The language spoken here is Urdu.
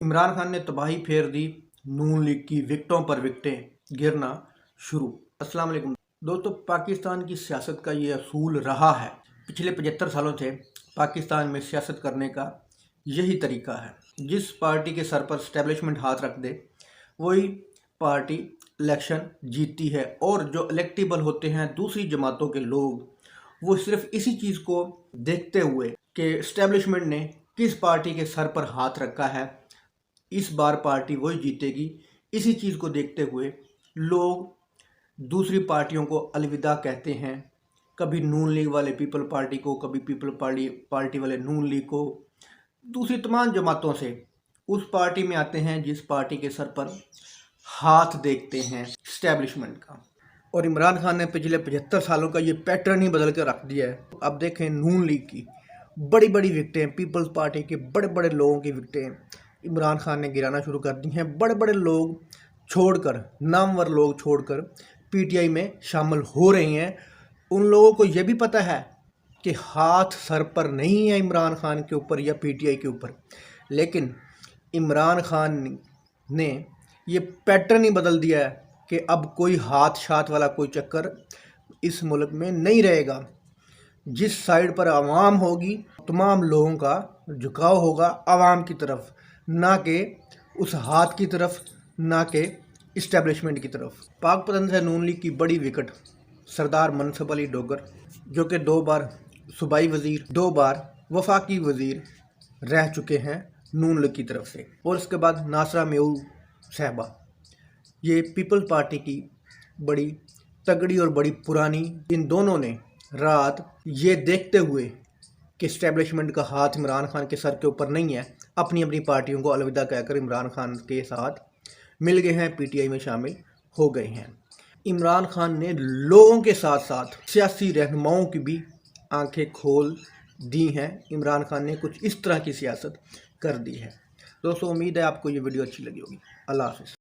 عمران خان نے تباہی پھیر دی، نون لیگ کی وکٹوں پر وکٹیں گرنا شروع۔ السلام علیکم دوستو، پاکستان کی سیاست کا یہ اصول رہا ہے، پچھلے 75 سالوں سے پاکستان میں سیاست کرنے کا یہی طریقہ ہے۔ جس پارٹی کے سر پر اسٹیبلشمنٹ ہاتھ رکھ دے وہی پارٹی الیکشن جیتتی ہے، اور جو الیکٹیبل ہوتے ہیں دوسری جماعتوں کے لوگ، وہ صرف اسی چیز کو دیکھتے ہوئے کہ اسٹیبلشمنٹ نے کس پارٹی کے سر پر ہاتھ رکھا ہے، اس بار پارٹی وہی جیتے گی، اسی چیز کو دیکھتے ہوئے لوگ دوسری پارٹیوں کو الوداع کہتے ہیں۔ کبھی نون لیگ والے پیپل پارٹی کو، کبھی پیپل پارٹی والے نون لیگ کو، دوسری تمام جماعتوں سے اس پارٹی میں آتے ہیں جس پارٹی کے سر پر ہاتھ دیکھتے ہیں اسٹیبلشمنٹ کا۔ اور عمران خان نے پچھلے 75 سالوں کا یہ پیٹرن ہی بدل کے رکھ دیا ہے۔ اب دیکھیں نون لیگ کی بڑی بڑی وکٹیں، پیپلز پارٹی کے بڑے بڑے لوگوں کی وکٹیں عمران خان نے گرانا شروع کر دی ہیں۔ بڑے بڑے لوگ چھوڑ کر، نامور لوگ چھوڑ کر پی ٹی آئی میں شامل ہو رہے ہیں۔ ان لوگوں کو یہ بھی پتہ ہے کہ ہاتھ سر پر نہیں ہے عمران خان کے اوپر یا پی ٹی آئی کے اوپر، لیکن عمران خان نے یہ پیٹرن ہی بدل دیا ہے کہ اب کوئی ہاتھ شات والا کوئی چکر اس ملک میں نہیں رہے گا۔ جس سائیڈ پر عوام ہوگی، تمام لوگوں کا جھکاؤ ہوگا عوام کی طرف، نہ کہ اس ہاتھ کی طرف، نہ کہ اسٹیبلشمنٹ کی طرف۔ پاک پتن سے نون لیگ کی بڑی وکٹ سردار منصف علی ڈوگر، جو کہ 2 بار صوبائی وزیر، 2 بار وفاقی وزیر رہ چکے ہیں نون لیگ کی طرف سے، اور اس کے بعد ناصرہ میور صاحبہ، یہ پیپل پارٹی کی بڑی تگڑی اور بڑی پرانی۔ ان دونوں نے رات یہ دیکھتے ہوئے کہ اسٹیبلشمنٹ کا ہاتھ عمران خان کے سر کے اوپر نہیں ہے، اپنی اپنی پارٹیوں کو الوداع کہہ کر عمران خان کے ساتھ مل گئے ہیں، پی ٹی آئی میں شامل ہو گئے ہیں۔ عمران خان نے لوگوں کے ساتھ ساتھ سیاسی رہنماؤں کی بھی آنکھیں کھول دی ہیں۔ عمران خان نے کچھ اس طرح کی سیاست کر دی ہے۔ دوستو، امید ہے آپ کو یہ ویڈیو اچھی لگی ہوگی۔ اللہ حافظ۔